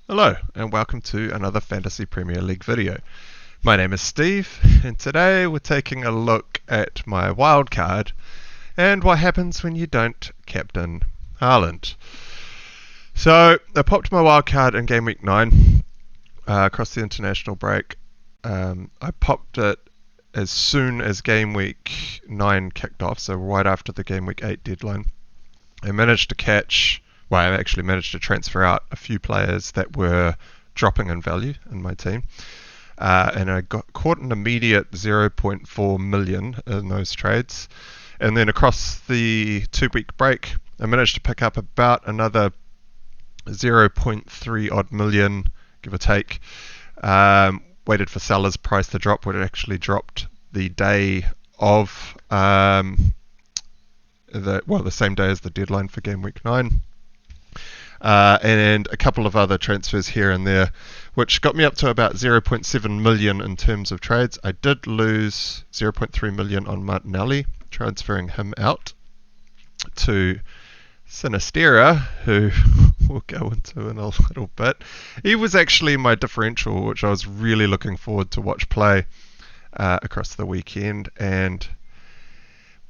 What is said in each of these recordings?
Hello and welcome to another Fantasy Premier League video. My name is Steve and today we're taking a look at my wildcard and what happens when you don't captain Haaland. So I popped my wildcard in game week 9 across the international break. I popped it as soon as game week 9 kicked off, so right after the game week 8 deadline. I managed to transfer out a few players that were dropping in value in my team. And I got caught an immediate 0.4 million in those trades. And then across the 2-week break, I managed to pick up about another 0.3 odd million, give or take. Waited for Salah's price to drop, but it actually dropped the day of the same day as the deadline for game week 9. And a couple of other transfers here and there, which got me up to about 0.7 million in terms of trades. I did lose 0.3 million on Martinelli, transferring him out to Sinistera, who we'll go into in a little bit. He was actually my differential, which I was really looking forward to watch play across the weekend, and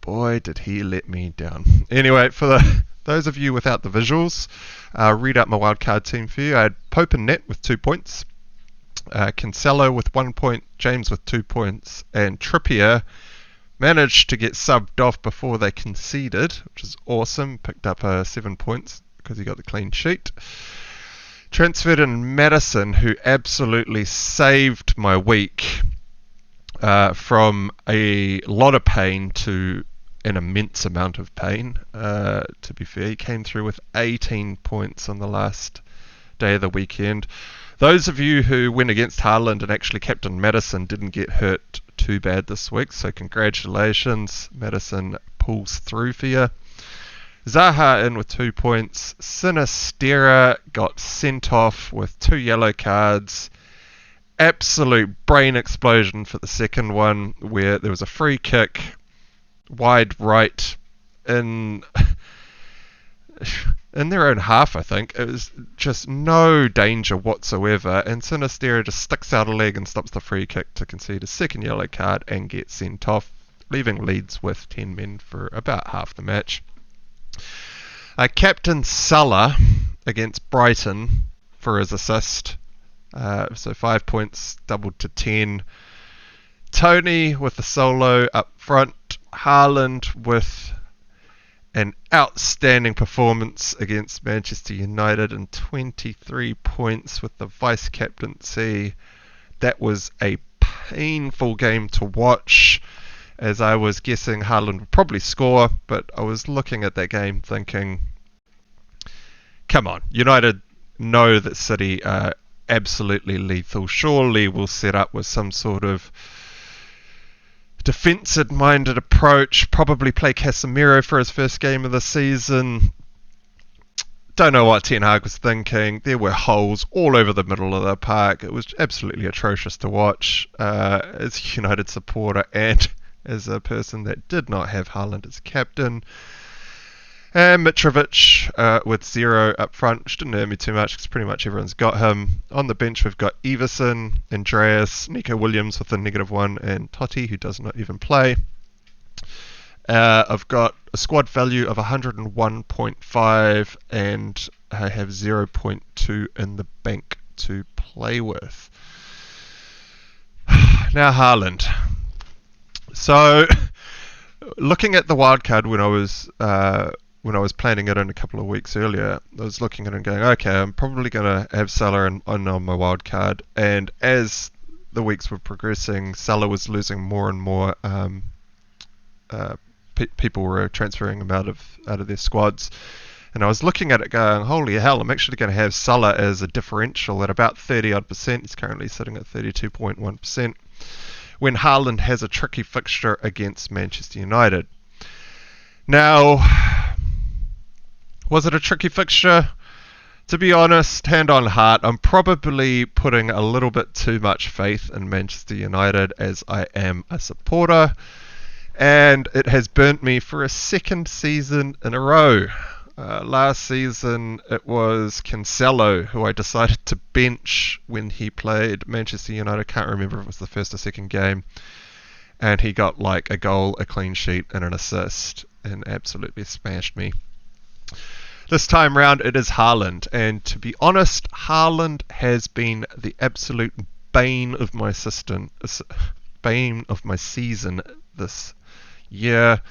boy, did he let me down. Anyway, for those of you without the visuals, read out my wildcard team for you. I had Pope and Net with 2 points, Cancelo with 1 point, James with 2 points, and Trippier managed to get subbed off before they conceded, which is awesome. Picked up 7 points because he got the clean sheet. Transferred in Madison, who absolutely saved my week from a lot of pain to an immense amount of pain. To be fair, he came through with 18 points on the last day of the weekend. Those of you who went against Haaland and actually captain Madison didn't get hurt too bad this week, so congratulations. Madison pulls through for you. Zaha in with 2 points. Sinistera got sent off with 2 yellow cards. Absolute brain explosion for the second one, where there was a free kick wide right in their own half, I think. It was just no danger whatsoever, and Sinistera just sticks out a leg and stops the free kick to concede a second yellow card and get sent off, leaving Leeds with 10 men for about half the match. I captained Salah against Brighton for his assist, so 5 points doubled to 10. Tony with the solo up front. Haaland with an outstanding performance against Manchester United and 23 points with the vice captaincy. That was a painful game to watch, as I was guessing Haaland would probably score, but I was looking at that game thinking, come on, United know that City are absolutely lethal. Surely we'll set up with some sort of defensive-minded approach, probably play Casemiro for his first game of the season. Don't know what Ten Hag was thinking. There were holes all over the middle of the park. It was absolutely atrocious to watch as a United supporter and as a person that did not have Haaland as captain. And Mitrovic with 0 up front, which didn't hurt me too much because pretty much everyone's got him. On the bench we've got Everson, Andreas, Nico Williams with a -1, and Totti, who does not even play. I've got a squad value of 101.5 and I have 0.2 in the bank to play with. Now Haaland. So, looking at the wildcard when I was planning it in a couple of weeks earlier, I was looking at it and going, okay, I'm probably going to have Salah on my wildcard. And as the weeks were progressing, Salah was losing more and more. People were transferring him out of their squads. And I was looking at it going, holy hell, I'm actually going to have Salah as a differential at about 30-odd%. He's currently sitting at 32.1%. When Haaland has a tricky fixture against Manchester United. Now, was it a tricky fixture? To be honest, hand on heart, I'm probably putting a little bit too much faith in Manchester United as I am a supporter, and it has burnt me for a second season in a row. Last season it was Cancelo who I decided to bench when he played Manchester United. I can't remember if it was the first or second game. And he got like a goal, a clean sheet, and an assist, and absolutely smashed me. This time round it is Haaland, and to be honest, Haaland has been the absolute bane of my season this year.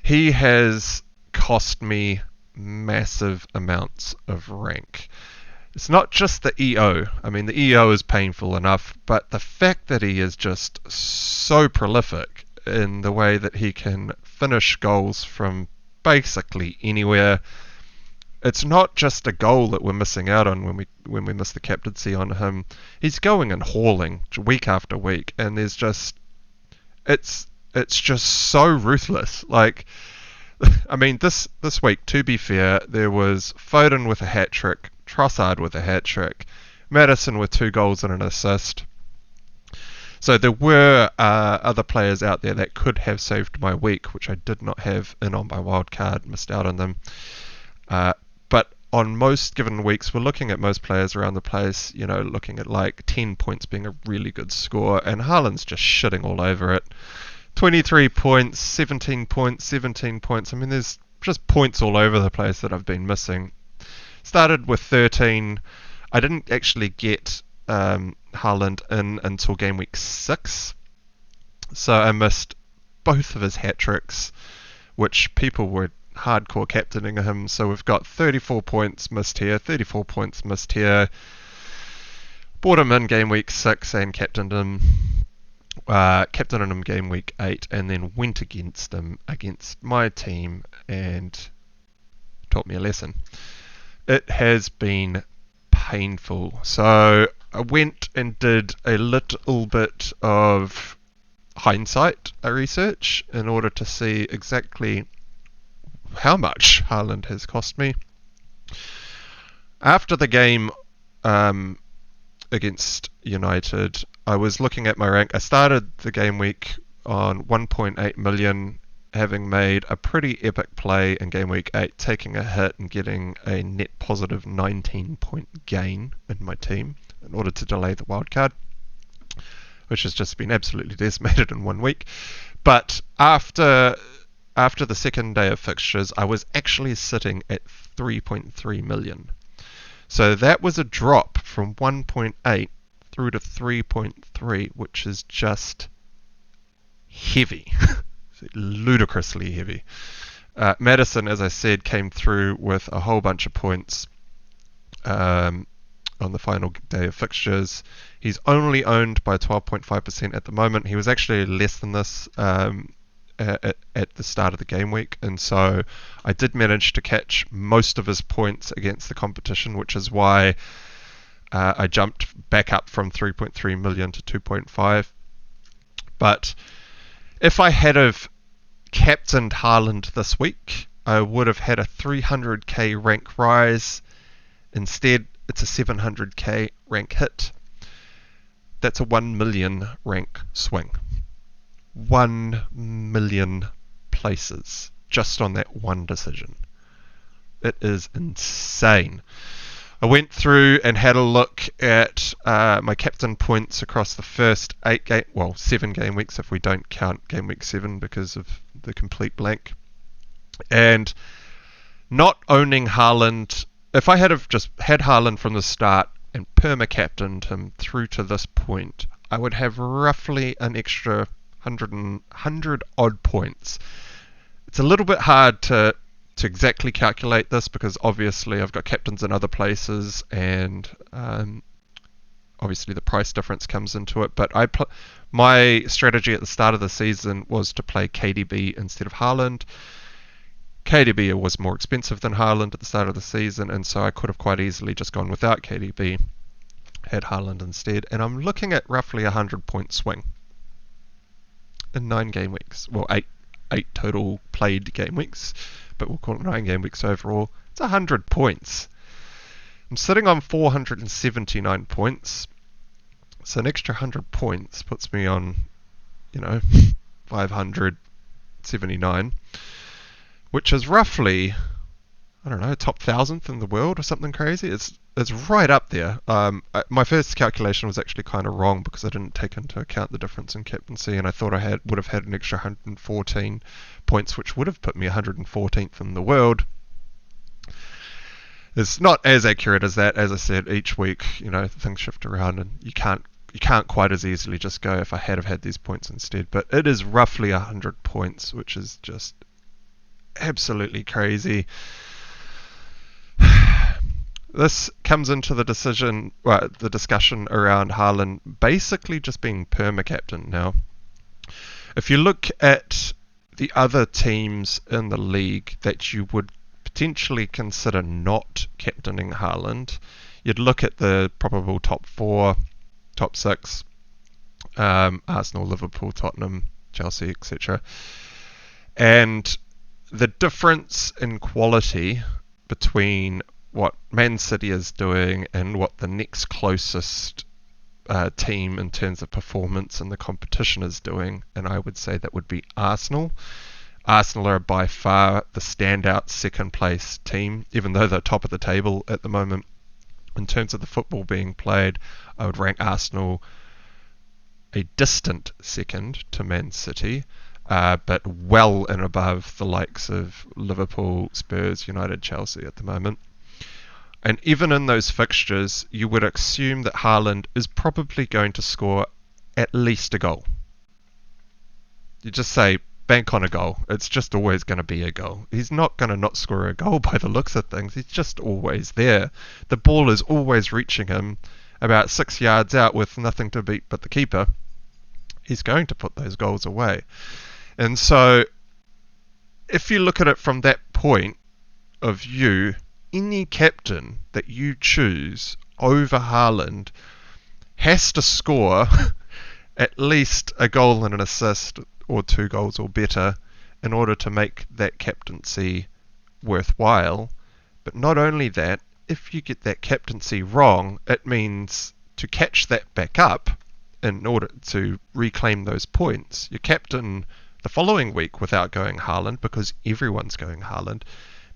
He has cost me massive amounts of rank. It's not just the EO. I mean, the EO is painful enough, but the fact that he is just so prolific in the way that he can finish goals from basically anywhere. It's not just a goal that we're missing out on when we miss the captaincy on him. He's going and hauling week after week, and there's just it's just so ruthless. Like, I mean, this week, to be fair, there was Foden with a hat-trick, Trossard with a hat-trick, Maddison with 2 goals and an assist. So there were other players out there that could have saved my week, which I did not have in on my wildcard, missed out on them. But on most given weeks, we're looking at most players around the place, looking at like 10 points being a really good score, and Haaland's just shitting all over it. 23 points, 17 points, 17 points. I mean, there's just points all over the place that I've been missing. Started with 13. I didn't actually get Haaland in until game week 6. So I missed both of his hat-tricks, which people were hardcore captaining him. So we've got 34 points missed here, 34 points missed here. Bought him in game week 6 and captained him game week 8, and then went against him against my team and taught me a lesson. It has been painful. So I went and did a little bit of hindsight research in order to see exactly how much Haaland has cost me. After the game against United, I was looking at my rank. I started the game week on 1.8 million, having made a pretty epic play in game week 8, taking a hit and getting a net positive 19-point gain in my team in order to delay the wildcard, which has just been absolutely decimated in 1 week. But after the second day of fixtures, I was actually sitting at 3.3 million. So that was a drop from 1.8 through to 3.3, which is just heavy. Ludicrously heavy. Maddison, as I said, came through with a whole bunch of points on the final day of fixtures. He's only owned by 12.5% at the moment. He was actually less than this at the start of the game week, and so I did manage to catch most of his points against the competition, which is why I jumped back up from 3.3 million to 2.5. But if I had have captained Haaland this week, I would have had a 300k rank rise. Instead, it's a 700k rank hit. That's a 1 million rank swing. 1 million places just on that one decision. It is insane. I went through and had a look at my captain points across the first 7 game weeks if we don't count game week 7 because of the complete blank. And not owning Haaland, if I had have just had Haaland from the start and perma captained him through to this point, I would have roughly an extra 100 odd points. It's a little bit hard to exactly calculate this because obviously I've got captains in other places and obviously the price difference comes into it, but my strategy at the start of the season was to play KDB instead of Haaland. KDB was more expensive than Haaland at the start of the season, and so I could have quite easily just gone without KDB, had Haaland instead, and I'm looking at roughly 100 point swing in 9 game weeks. Well, 8 total played game weeks, but we'll call it 9 game weeks overall. It's 100 points. I'm sitting on 479 points, so an extra 100 points puts me on, 579, which is roughly I don't know, top 1,000th in the world or something crazy. It's right up there. My first calculation was actually kind of wrong because I didn't take into account the difference in captaincy, and I thought I would have had an extra 114 points, which would have put me 114th in the world. It's not as accurate as that. As I said, each week, things shift around, and you can't quite as easily just go if I had have had these points instead. But it is roughly 100 points, which is just absolutely crazy. This comes into the discussion around Haaland basically just being perma-captain now. If you look at the other teams in the league that you would potentially consider not captaining Haaland, you'd look at the probable top 4, top 6, Arsenal, Liverpool, Tottenham, Chelsea, etc. And the difference in quality between what Man City is doing and what the next closest team in terms of performance in the competition is doing, and I would say that would be Arsenal. Arsenal are by far the standout second place team, even though they're top of the table at the moment. In terms of the football being played, I would rank Arsenal a distant second to Man City, but well and above the likes of Liverpool, Spurs, United, Chelsea at the moment. And even in those fixtures, you would assume that Haaland is probably going to score at least a goal. You just say, bank on a goal. It's just always going to be a goal. He's not going to not score a goal by the looks of things. He's just always there. The ball is always reaching him about 6 yards out with nothing to beat but the keeper. He's going to put those goals away. And so, if you look at it from that point of view, any captain that you choose over Haaland has to score at least a goal and an assist or 2 goals or better in order to make that captaincy worthwhile. But not only that, if you get that captaincy wrong, it means to catch that back up in order to reclaim those points, your captain the following week without going Haaland, because everyone's going Haaland,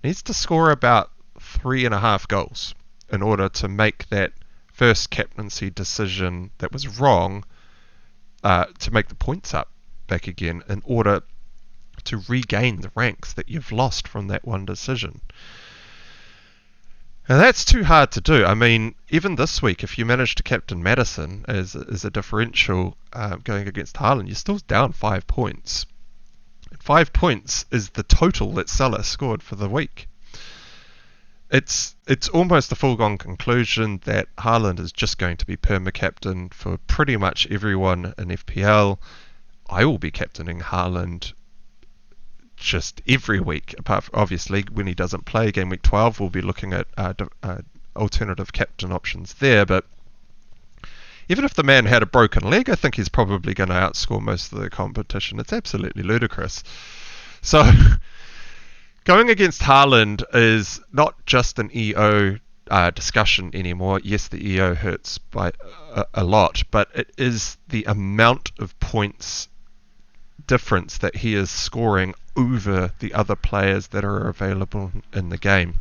needs to score about 3.5 goals in order to make that first captaincy decision that was wrong, to make the points up back again in order to regain the ranks that you've lost from that one decision. And that's too hard to do. I mean, even this week, if you manage to captain Maddison as a differential going against Haaland, you're still down 5 points. 5 points is the total that Salah scored for the week. It's almost a foregone conclusion that Haaland is just going to be perma-captain for pretty much everyone in FPL. I will be captaining Haaland just every week, apart from, obviously, when he doesn't play. Game week 12, we'll be looking at alternative captain options there. But even if the man had a broken leg, I think he's probably going to outscore most of the competition. It's absolutely ludicrous. So, going against Haaland is not just an EO discussion anymore. Yes, the EO hurts by a lot, but it is the amount of points difference that he is scoring over the other players that are available in the game.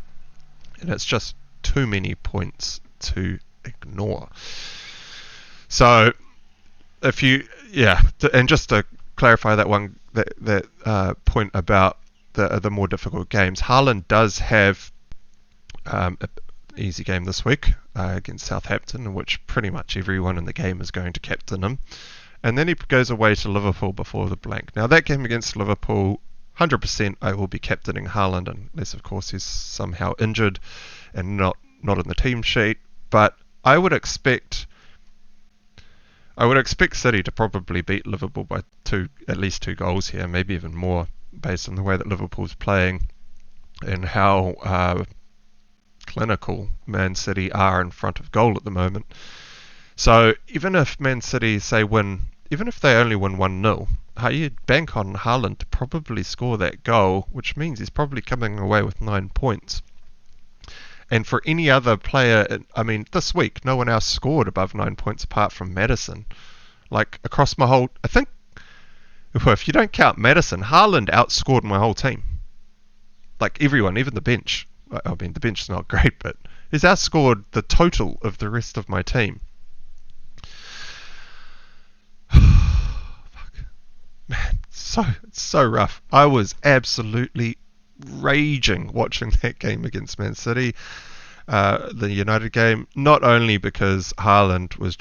And it's just too many points to ignore. So, and just to clarify that point about the more difficult games, Haaland does have an easy game this week against Southampton, in which pretty much everyone in the game is going to captain him. And then he goes away to Liverpool before the blank. Now, that game against Liverpool, 100% I will be captaining Haaland, unless, of course, he's somehow injured and not in the team sheet. But I would expect City to probably beat Liverpool by at least 2 goals here, maybe even more, based on the way that Liverpool's playing and how clinical Man City are in front of goal at the moment. So even if Man City even if they only win 1-0, you'd bank on Haaland to probably score that goal, which means he's probably coming away with 9 points. And for any other player, I mean, this week, no one else scored above 9 points apart from Maddison. Like, across my whole... I think, if you don't count Maddison, Haaland outscored my whole team. Like, everyone, even the bench. I mean, the bench is not great, but he's outscored the total of the rest of my team. Fuck. Man, it's so rough. I was absolutely raging watching that game against Man City, the United game, not only because Haaland was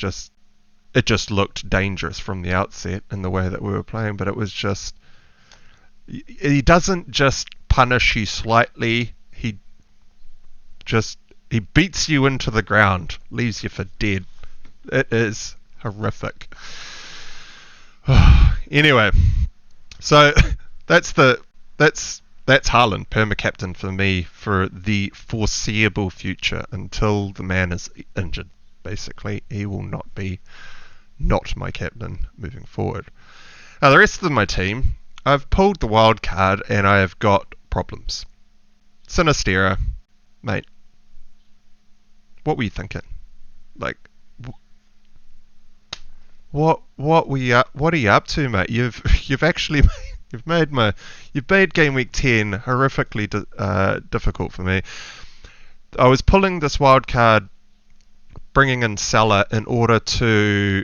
it just looked dangerous from the outset in the way that we were playing, but it was just, he doesn't just punish you slightly, he beats you into the ground, leaves you for dead. It is horrific. Anyway, so that's Haaland, perma captain for me for the foreseeable future until the man is injured. Basically, he will not be my captain moving forward. Now, the rest of my team, I've pulled the wild card and I have got problems. Sinistera, mate, what were you thinking? Like, what are you up to, mate? You've actually you've made game week 10 horrifically difficult for me. I was pulling this wild card, bringing in Salah in order to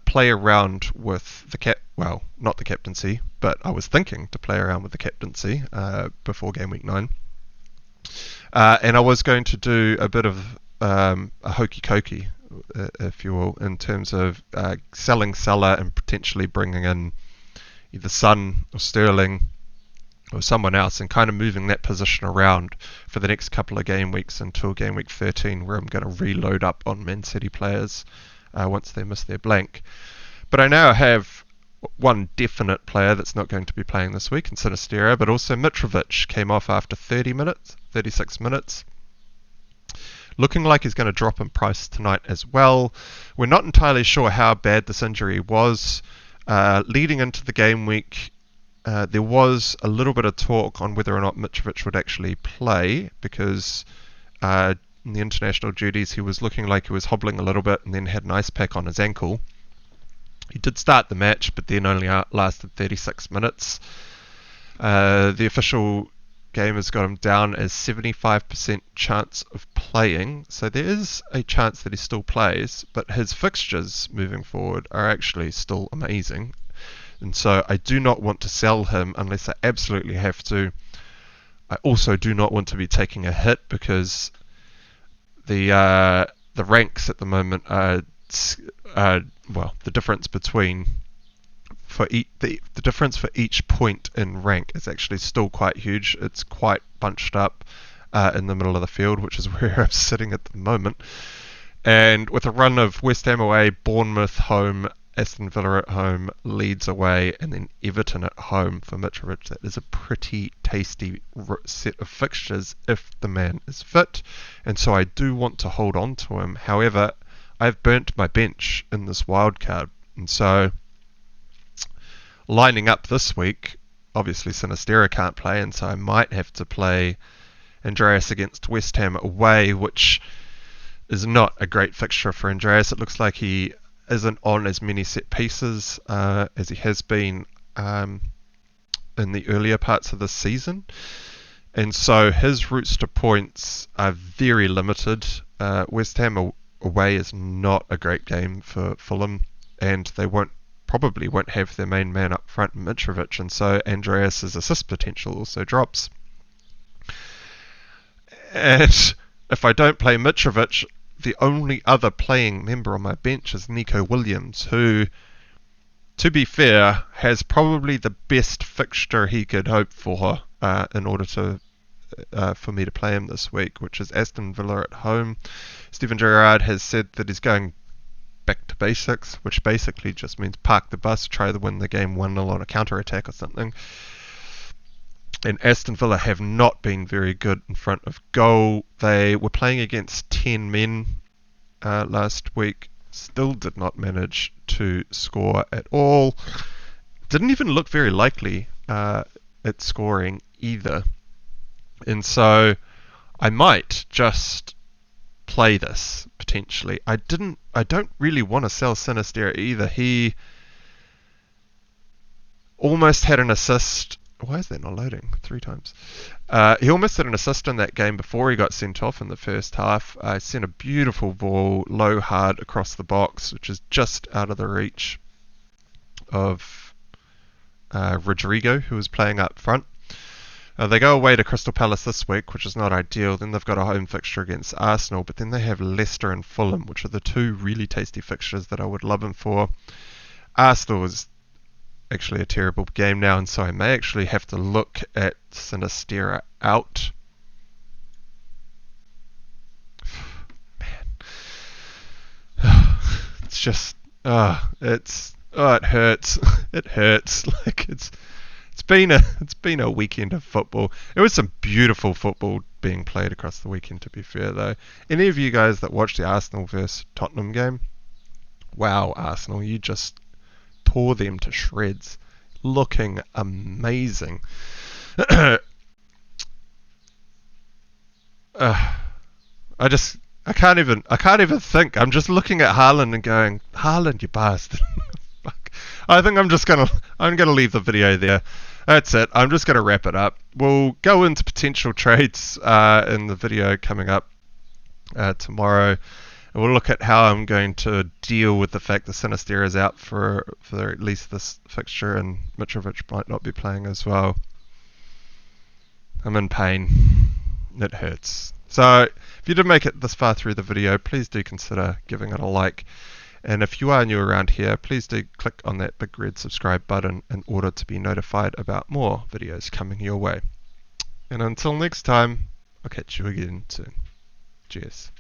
play around with not the captaincy, but I was thinking to play around with the captaincy before game week 9. And I was going to do a bit of a hokey cokey, if you will, in terms of selling Salah and potentially bringing in either Son or Sterling or someone else and kind of moving that position around for the next couple of game weeks until game week 13, where I'm going to reload up on Man City players once they miss their blank. But I now have one definite player that's not going to be playing this week in Sinistera, but also Mitrovic came off after 36 minutes. Looking like he's going to drop in price tonight as well. We're not entirely sure how bad this injury was. Leading into the game week, there was a little bit of talk on whether or not Mitrovic would actually play, because in the international duties he was looking like he was hobbling a little bit and then had an ice pack on his ankle. He did start the match, but then only lasted 36 minutes. The official game has got him down as 75% chance of playing, so there is a chance that he still plays, but his fixtures moving forward are actually still amazing, and so I do not want to sell him unless I absolutely have to. I also do not want to be taking a hit, because the ranks at the moment are the difference the difference for each point in rank is actually still quite huge. It's quite bunched up in the middle of the field, which is where I'm sitting at the moment. And with a run of West Ham away, Bournemouth home, Aston Villa at home, Leeds away, and then Everton at home for Mitrovic, that is a pretty tasty set of fixtures if the man is fit. And so I do want to hold on to him. However, I've burnt my bench in this wild card, and so lining up this week, obviously Sinistera can't play, and so I might have to play Andreas against West Ham away, which is not a great fixture for Andreas. It looks like he isn't on as many set pieces as he has been in the earlier parts of this season, and so his routes to points are very limited. West Ham away is not a great game for Fulham, and they probably won't have their main man up front, Mitrovic, and so Andreas's assist potential also drops. And if I don't play Mitrovic, the only other playing member on my bench is Nico Williams, who, to be fair, has probably the best fixture he could hope for in order to for me to play him this week, which is Aston Villa at home. Steven Gerrard has said that he's going back to basics, which basically just means park the bus, try to win the game 1-0 on a counter-attack or something. And Aston Villa have not been very good in front of goal. They were playing against 10 men last week, still did not manage to score at all. Didn't even look very likely at scoring either. And so I might just play this potentially. I don't really want to sell Sinistera either. He almost had an assist Why is that not loading? 3 times. He almost had an assist in that game before he got sent off in the first half. Sent a beautiful ball, low hard across the box, which is just out of the reach of Rodrigo, who was playing up front. They go away to Crystal Palace this week, which is not ideal. Then they've got a home fixture against Arsenal, but then they have Leicester and Fulham, which are the 2 really tasty fixtures that I would love them for. Arsenal is actually a terrible game now, and so I may actually have to look at Sinistera out. Man, it's just it hurts. It hurts. Like it's been a weekend of football. It was some beautiful football being played across the weekend, to be fair though. Any of you guys that watched the Arsenal versus Tottenham game? Wow, Arsenal, you just tore them to shreds, looking amazing. I can't even think. I'm just looking at Haaland and going, Haaland, you bastard. Fuck. I think I'm gonna leave the video there. That's it. I'm just gonna wrap it up. We'll go into potential trades in the video coming up tomorrow. We'll look at how I'm going to deal with the fact that Sinistera is out for at least this fixture, and Mitrovic might not be playing as well. I'm in pain. It hurts. So if you did make it this far through the video, please do consider giving it a like. And if you are new around here, please do click on that big red subscribe button in order to be notified about more videos coming your way. And until next time, I'll catch you again soon. Cheers.